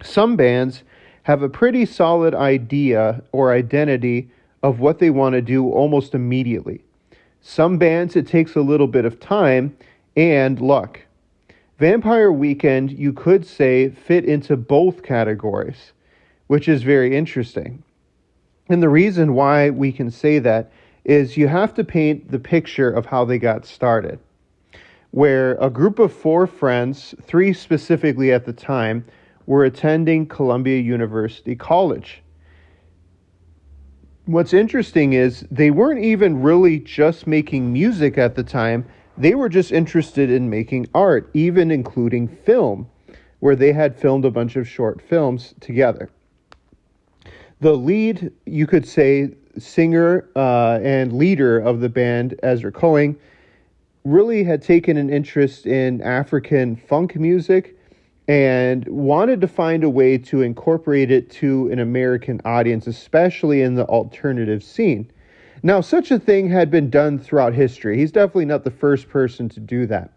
Some bands have a pretty solid idea or identity of what they want to do almost immediately. Some bands, it takes a little bit of time and luck. Vampire Weekend, you could say, fit into both categories, which is very interesting. And the reason why we can say that is you have to paint the picture of how they got started, where a group of four friends, three specifically at the time, were attending Columbia University College. What's interesting is they weren't even really just making music at the time. They were just interested in making art, even including film, where they had filmed a bunch of short films together. The lead, you could say, singer and leader of the band, Ezra Cohen, really had taken an interest in African funk music and wanted to find a way to incorporate it to an American audience, especially in the alternative scene. Now, such a thing had been done throughout history. He's definitely not the first person to do that.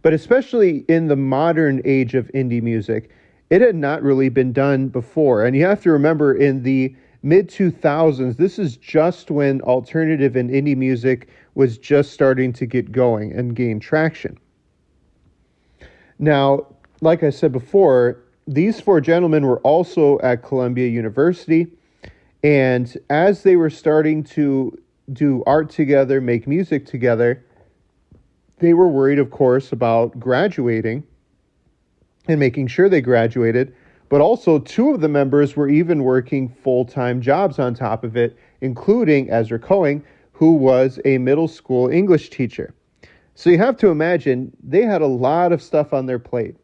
But especially in the modern age of indie music, it had not really been done before. And you have to remember, in the mid-2000s, this is just when alternative and indie music was just starting to get going and gain traction. Now, like I said before, these four gentlemen were also at Columbia University, and as they were starting to do art together, make music together, they were worried, of course, about graduating and making sure they graduated, but also two of the members were even working full-time jobs on top of it, including Ezra Cohen, who was a middle school English teacher. So you have to imagine they had a lot of stuff on their plate.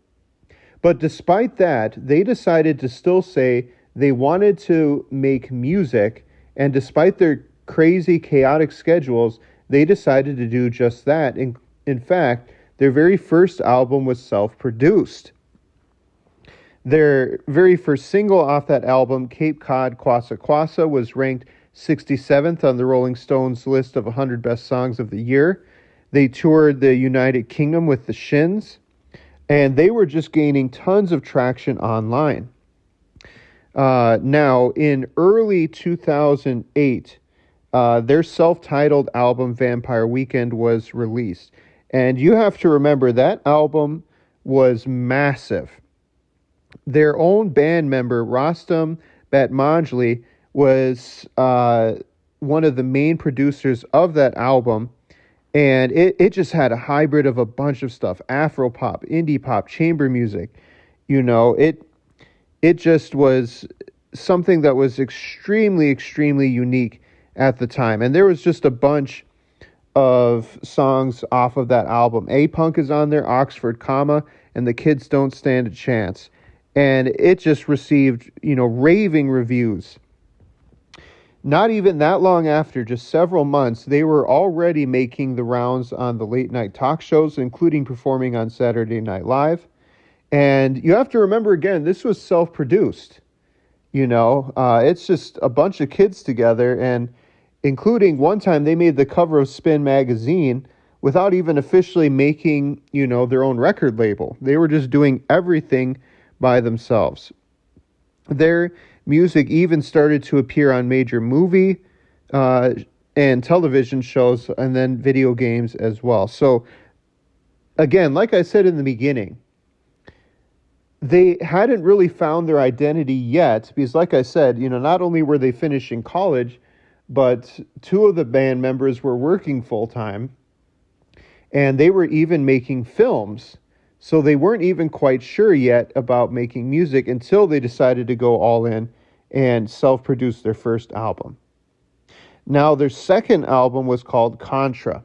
But despite that, they decided to still say they wanted to make music, and despite their crazy, chaotic schedules, they decided to do just that. In fact, their very first album was self-produced. Their very first single off that album, Cape Cod Kwassa Kwassa, was ranked 67th on the Rolling Stones list of 100 best songs of the year. They toured the United Kingdom with the Shins, and they were just gaining tons of traction online. Now, in early 2008, their self-titled album, Vampire Weekend, was released. And you have to remember, that album was massive. Their own band member, Rostam Batmanglij, was one of the main producers of that album. And it just had a hybrid of a bunch of stuff: Afro pop, indie pop, chamber music. You know, it just was something that was extremely, extremely unique at the time. And there was just a bunch of songs off of that album. A-Punk is on there, Oxford Comma, and The Kids Don't Stand a Chance. And it just received, raving reviews. Not even that long after, just several months, they were already making the rounds on the late night talk shows, including performing on Saturday Night Live. And you have to remember, again, this was self-produced. It's just a bunch of kids together, and including one time they made the cover of Spin magazine without even officially making, their own record label. They were just doing everything by themselves. Their music even started to appear on major movie and television shows, and then video games as well. So, again, like I said in the beginning, they hadn't really found their identity yet, because like I said, not only were they finishing college, but two of the band members were working full-time, and they were even making films. So they weren't even quite sure yet about making music until they decided to go all in and self-produce their first album. Now, their second album was called Contra,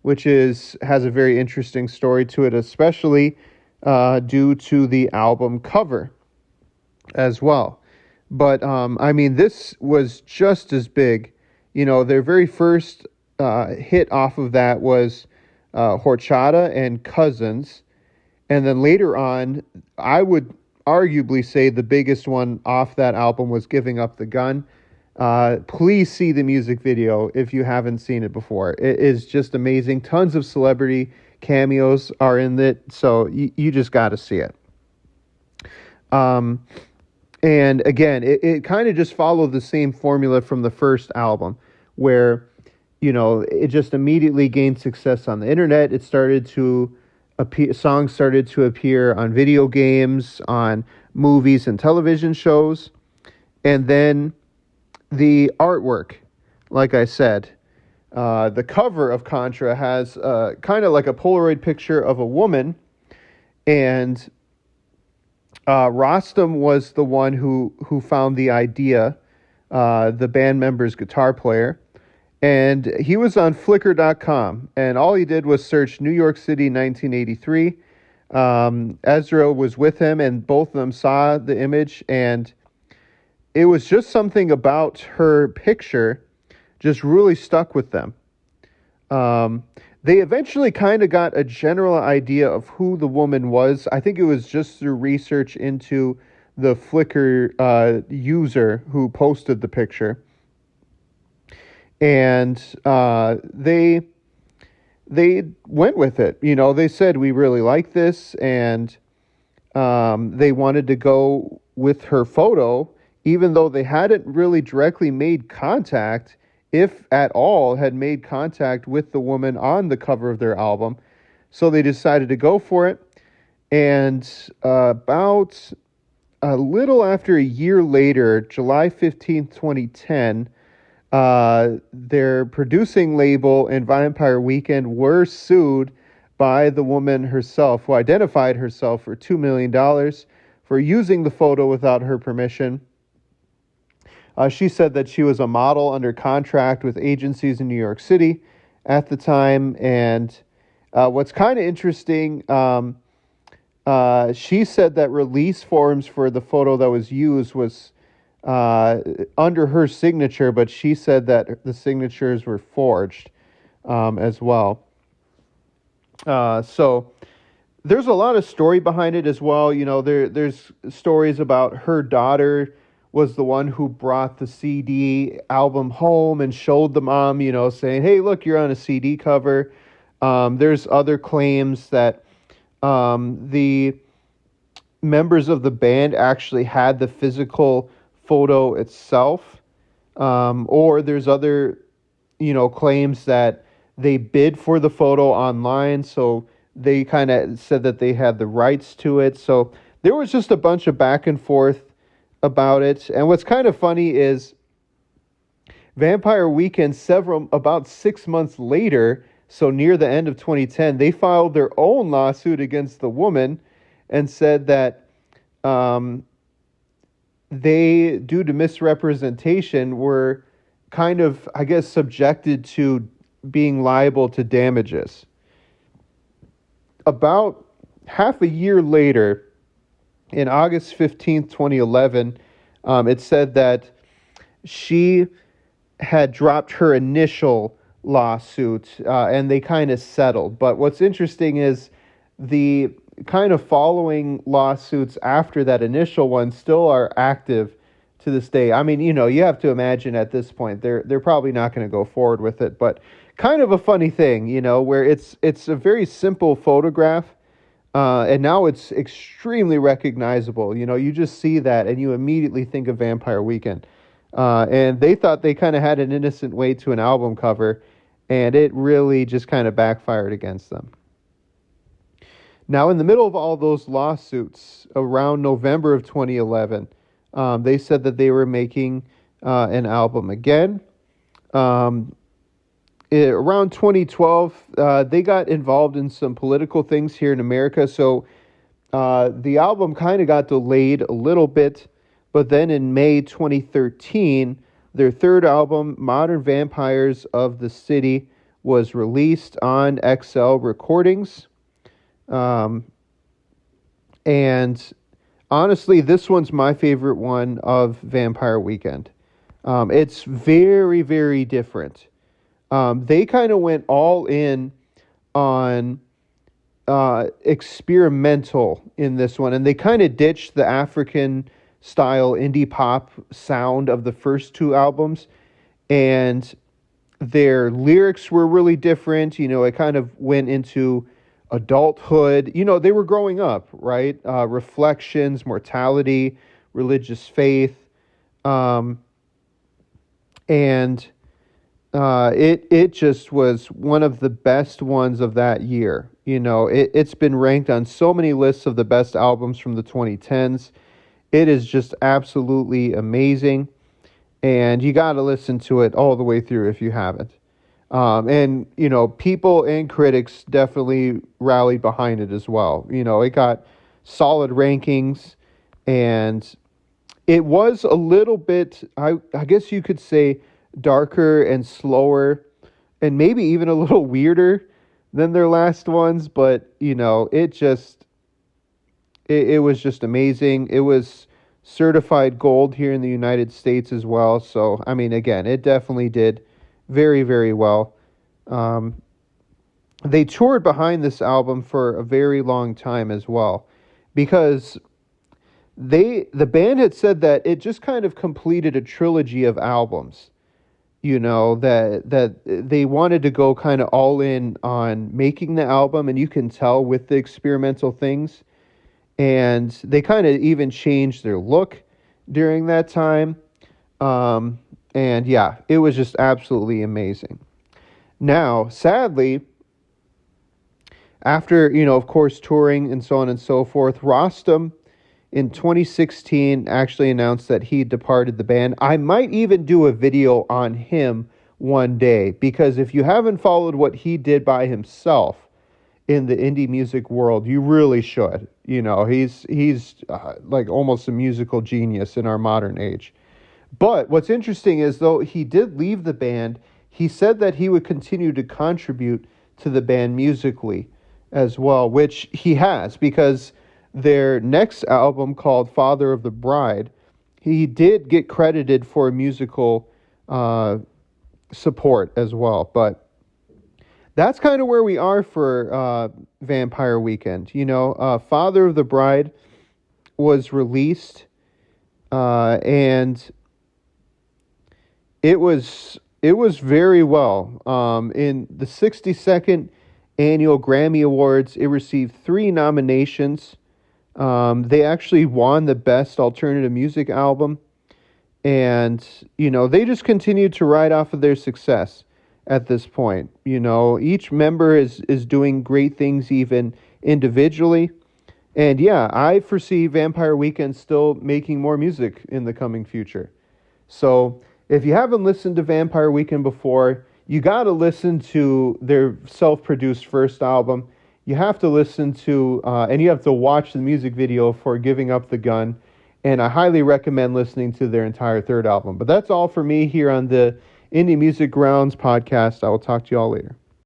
which has a very interesting story to it, especially due to the album cover as well. But, this was just as big. Their very first hit off of that was Horchata and Cousins. And then later on, I would arguably say the biggest one off that album was Giving Up the Gun. Please see the music video if you haven't seen it before. It is just amazing. Tons of celebrity cameos are in it, so you just got to see it. Um, and again, it kind of just followed the same formula from the first album, where, it just immediately gained success on the internet. It started to appear, songs started to appear on video games, on movies and television shows. And then the artwork, like I said, the cover of Contra has kind of like a Polaroid picture of a woman, and Rostam was the one who found the idea, the band member's guitar player, and he was on Flickr.com, and all he did was search New York City 1983. Ezra was with him, and both of them saw the image, and it was just something about her picture just really stuck with them. Um, they eventually kind of got a general idea of who the woman was. I think it was just through research into the Flickr user who posted the picture, and they went with it. They said we really like this, and they wanted to go with her photo, even though they hadn't really directly made contact, if at all, had made contact with the woman on the cover of their album. So they decided to go for it. And about a little after a year later, July 15th, 2010, their producing label and Vampire Weekend were sued by the woman herself, who identified herself for $2 million for using the photo without her permission. She said that she was a model under contract with agencies in New York City at the time. And what's kind of interesting, she said that release forms for the photo that was used was under her signature, but she said that the signatures were forged as well. So there's a lot of story behind it as well. There's stories about her daughter was the one who brought the CD album home and showed the mom, saying, "Hey, look, you're on a CD cover." There's other claims that the members of the band actually had the physical photo itself, or there's other, claims that they bid for the photo online, so they kind of said that they had the rights to it. So there was just a bunch of back and forth about it. And what's kind of funny is Vampire Weekend, about 6 months later, so near the end of 2010, they filed their own lawsuit against the woman and said that they, due to misrepresentation, were kind of, I guess, subjected to being liable to damages. About half a year later, in August 15th, 2011, it said that she had dropped her initial lawsuit, and they kind of settled. But what's interesting is the kind of following lawsuits after that initial one still are active to this day. I mean, you have to imagine at this point they're probably not going to go forward with it, but kind of a funny thing, where it's a very simple photograph, and now it's extremely recognizable. You just see that and you immediately think of Vampire Weekend. And they thought they kind of had an innocent way to an album cover, and it really just kind of backfired against them. Now, in the middle of all those lawsuits, around November of 2011, they said that they were making an album again. Around 2012, they got involved in some political things here in America, so the album kind of got delayed a little bit, but then in May 2013, their third album, Modern Vampires of the City, was released on XL Recordings. And honestly, this one's my favorite one of Vampire Weekend. It's very, very different. They kind of went all in on experimental in this one, and they kind of ditched the African style indie pop sound of the first two albums, and their lyrics were really different. It kind of went into adulthood. They were growing up, right? Reflections, mortality, religious faith, um, and it just was one of the best ones of that year. It's been ranked on so many lists of the best albums from the 2010s. It is just absolutely amazing, and you got to listen to it all the way through if you haven't. And people and critics definitely rallied behind it as well. It got solid rankings, and it was a little bit, I guess you could say, darker and slower, and maybe even a little weirder than their last ones. But it was just amazing. It was certified gold here in the United States as well. So I mean, again, it definitely did very, very well. Um, they toured behind this album for a very long time as well, because the band had said that it just kind of completed a trilogy of albums. That they wanted to go kind of all in on making the album, and you can tell with the experimental things. And they kind of even changed their look during that time. And yeah, it was just absolutely amazing. Now, sadly, after, of course, touring and so on and so forth, Rostam in 2016 actually announced that he departed the band. I might even do a video on him one day, because if you haven't followed what he did by himself in the indie music world, you really should. He's like almost a musical genius in our modern age. But what's interesting is, though he did leave the band, he said that he would continue to contribute to the band musically as well, which he has, because their next album, called Father of the Bride, he did get credited for musical support as well. But that's kind of where we are for Vampire Weekend. Father of the Bride was released, and it was very well. In the 62nd Annual Grammy Awards, it received 3 nominations. They actually won the Best Alternative Music Album, and they just continued to ride off of their success at this point. Each member is doing great things, even individually. And yeah, I foresee Vampire Weekend still making more music in the coming future. So if you haven't listened to Vampire Weekend before, you got to listen to their self-produced first album. You have to listen to, and you have to watch the music video for Giving Up the Gun. And I highly recommend listening to their entire third album. But that's all for me here on the Indie Music Grounds podcast. I will talk to you all later.